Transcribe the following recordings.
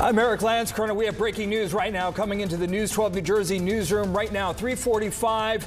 I'm Eric Lanskerner. We have breaking news right now coming into the News 12 New Jersey newsroom right now, 3:45.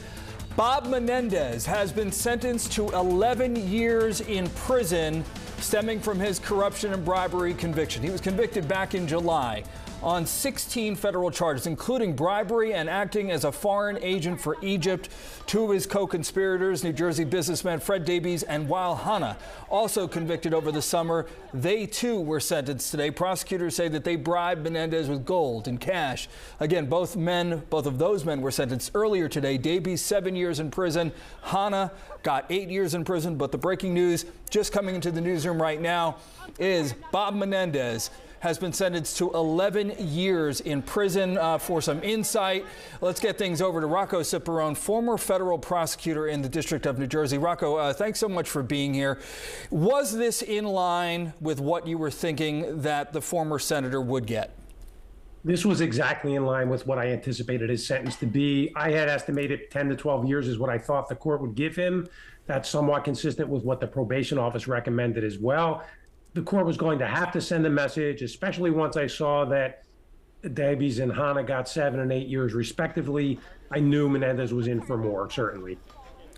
Bob Menendez has been sentenced to 11 years in prison stemming from his corruption and bribery conviction. He was convicted back in July on 16 federal charges, including bribery and acting as a foreign agent for Egypt. Two of his co-conspirators, New Jersey businessman Fred Davies and Wael Hanna, also convicted over the summer. They too were sentenced today. Prosecutors say that they bribed Menendez with gold and cash. Again, both of those men were sentenced earlier today. Davies 7 years in prison. Hanna got 8 years in prison. But the breaking news just coming into the newsroom right now is Bob Menendez has been sentenced to 11 years in prison. For some insight, let's get things over to Rocco Ciparone, former federal prosecutor in the District of New Jersey. Rocco, thanks so much for being here. Was this in line with what you were thinking that the former senator would get? This was exactly in line with what I anticipated his sentence to be. I had estimated 10 to 12 years is what I thought the court would give him. That's somewhat consistent with what the probation office recommended as well. The court was going to have to send a message, especially once I saw that Davies and Hanna got 7 and 8 years respectively. I knew Menendez was in for more, certainly.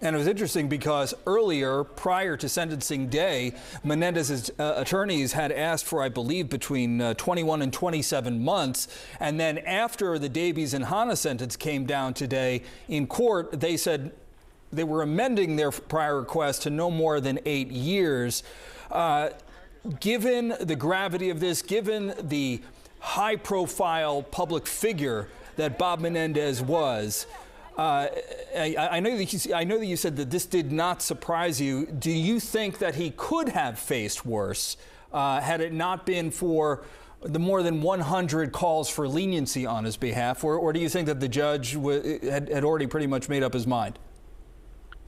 And it was interesting because earlier, prior to sentencing day, Menendez's attorneys had asked for, I believe, between 21 and 27 months. And then after the Davies and Hanna sentence came down today in court, they said they were amending their prior request to no more than 8 years. Given the gravity of this, given the high-profile public figure that Bob Menendez was, I know that you said that this did not surprise you. Do you think that he could have faced worse had it not been for the more than 100 calls for leniency on his behalf, or do you think that the judge had already pretty much made up his mind?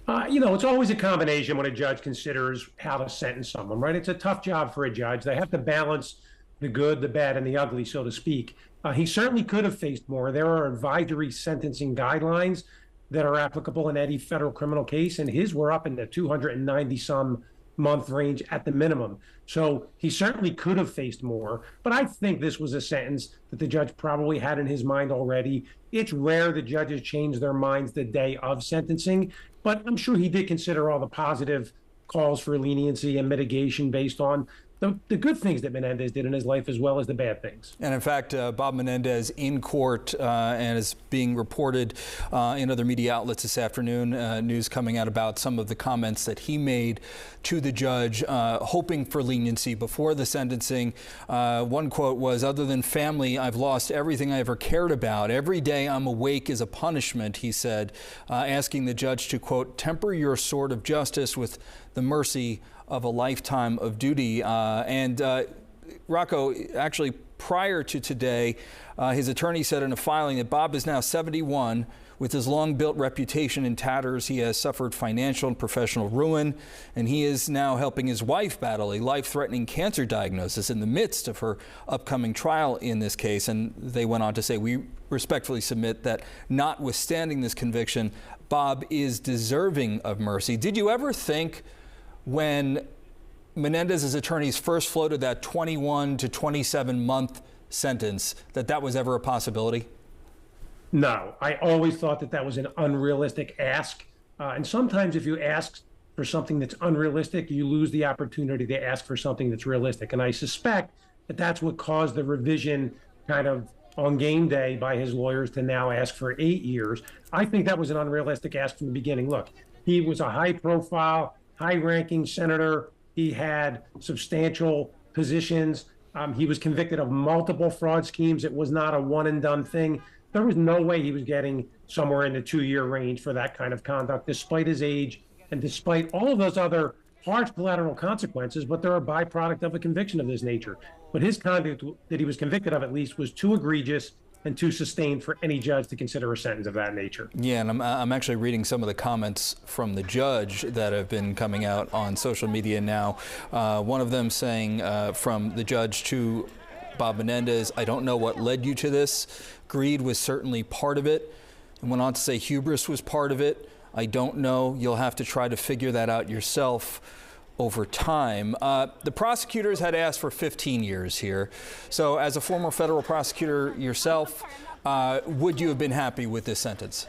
It's always a combination when a judge considers how to sentence someone, right? It's a tough job for a judge. They have to balance the good, the bad, and the ugly, so to speak. He certainly could have faced more. There are advisory sentencing guidelines that are applicable in any federal criminal case, and his were up in the 290-some month range at the minimum. So he certainly could have faced more, but I think this was a sentence that the judge probably had in his mind already. It's rare that judges change their minds the day of sentencing, but I'm sure he did consider all the positive calls for leniency and mitigation based on the good things that Menendez did in his life as well as the bad things. And in fact, Bob Menendez in court and is being reported in other media outlets this afternoon, news coming out about some of the comments that he made to the judge, hoping for leniency before the sentencing. One quote was, "Other than family, I've lost everything I ever cared about. Every day I'm awake is a punishment," he said, asking the judge to, quote, "temper your sword of justice with the mercy of a lifetime of duty." Rocco, actually, prior to today, his attorney said in a filing that Bob is now 71. With his long-built reputation in tatters, he has suffered financial and professional ruin, and he is now helping his wife battle a life-threatening cancer diagnosis in the midst of her upcoming trial in this case. And they went on to say, "We respectfully submit that notwithstanding this conviction, Bob is deserving of mercy." Did you ever think, when Menendez's attorneys first floated that 21 to 27 month sentence, that was ever a possibility? No, I always thought that was an unrealistic ask. And sometimes if you ask for something that's unrealistic, you lose the opportunity to ask for something that's realistic. And I suspect that that's what caused the revision kind of on game day by his lawyers to now ask for 8 years. I think that was an unrealistic ask from the beginning. Look, he was a high-profile, high-ranking senator. He had substantial positions. He was convicted of multiple fraud schemes. It was not a one-and-done thing. There was no way he was getting somewhere in the 2-year range for that kind of conduct, despite his age and despite all of those other harsh collateral consequences, but they're a byproduct of a conviction of this nature. But his conduct that he was convicted of, at least, was too egregious and too sustained for any judge to consider a sentence of that nature. Yeah, and I'm actually reading some of the comments from the judge that have been coming out on social media now. One of them saying from the judge to Bob Menendez, "I don't know what led you to this. Greed was certainly part of it." And went on to say hubris was part of it. "I don't know. You'll have to try to figure that out yourself." over time. The prosecutors had asked for 15 years here. So as a former federal prosecutor yourself, would you have been happy with this sentence?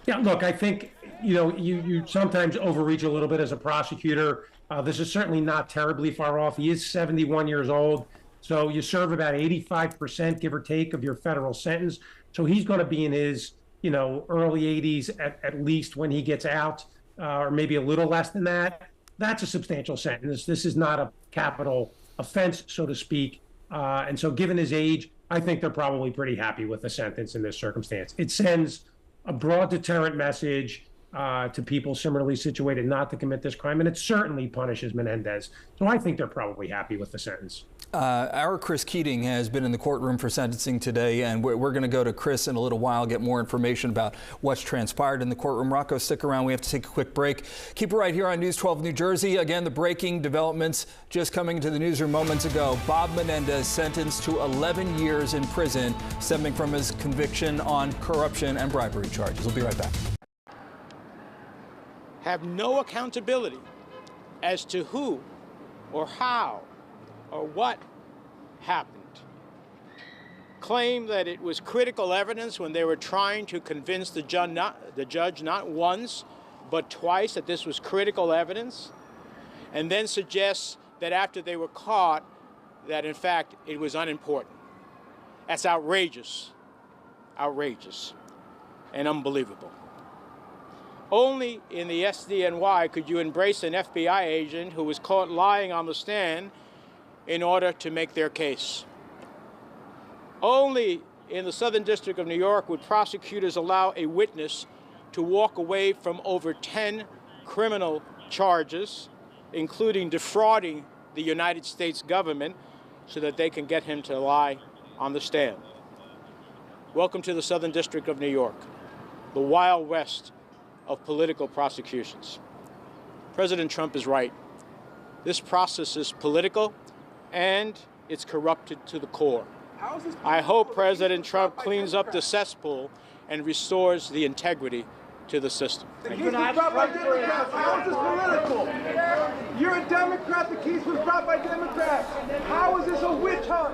Yeah, look, I think, you sometimes overreach a little bit as a prosecutor. This is certainly not terribly far off. He is 71 years old. So you serve about 85%, give or take, of your federal sentence. So he's going to be in his, early 80s at least when he gets out, or maybe a little less than that. That's a substantial sentence. This is not a capital offense, so to speak. And so given his age, I think they're probably pretty happy with the sentence in this circumstance. It sends a broad deterrent message to people similarly situated not to commit this crime, and it certainly punishes Menendez. So I think they're probably happy with the sentence. Our Chris Keating has been in the courtroom for sentencing today, and we're going to go to Chris in a little while, get more information about what's transpired in the courtroom. Rocco, stick around. We have to take a quick break. Keep it right here on News 12 New Jersey. Again, the breaking developments just coming into the newsroom moments ago. Bob Menendez sentenced to 11 years in prison, stemming from his conviction on corruption and bribery charges. We'll be right back. Have no accountability as to who or how or what happened. Claim that it was critical evidence when they were trying to convince the judge not once, but twice that this was critical evidence, and then suggest that after they were caught, that in fact it was unimportant. That's outrageous, outrageous, and unbelievable. Only in the SDNY could you embrace an FBI agent who was caught lying on the stand in order to make their case. Only in the Southern District of New York would prosecutors allow a witness to walk away from over 10 criminal charges, including defrauding the United States government, so that they can get him to lie on the stand. Welcome to the Southern District of New York, the Wild West of political prosecutions. President Trump is right. This process is political and it's corrupted to the core. I hope President Trump cleans up the cesspool and restores the integrity to the system. The case was brought by Democrats. How is this political? You're a Democrat. The case was brought by Democrats. How is this a witch hunt?